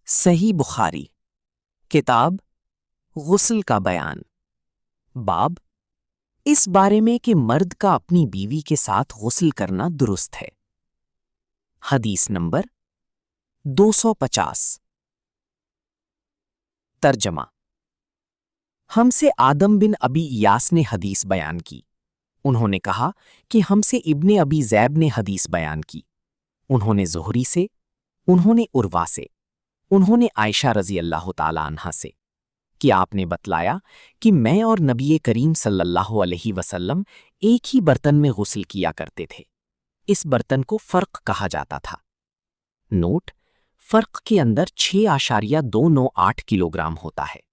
صحیح بخاری کتاب غسل کا بیان باب اس بارے میں کہ مرد کا اپنی بیوی کے ساتھ غسل کرنا درست ہے۔ حدیث نمبر 250۔ ترجمہ۔ ہم سے آدم بن ابی ایاس نے حدیث بیان کی۔ انہوں نے کہا کہ ہم سے ابن ابی ذئب نے حدیث بیان کی۔ انہوں نے زہری سے، انہوں نے عروہ سے، انہوں نے عائشہ رضی اللہ تعالی عنہا سے کہ آپ نے بتلایا کہ میں اور نبی کریم صلی اللہ علیہ وسلم ایک ہی برتن میں غسل کیا کرتے تھے۔ اس برتن کو فرق کہا جاتا تھا۔ نوٹ: فرق کے اندر 6.298 کلوگرام ہوتا ہے۔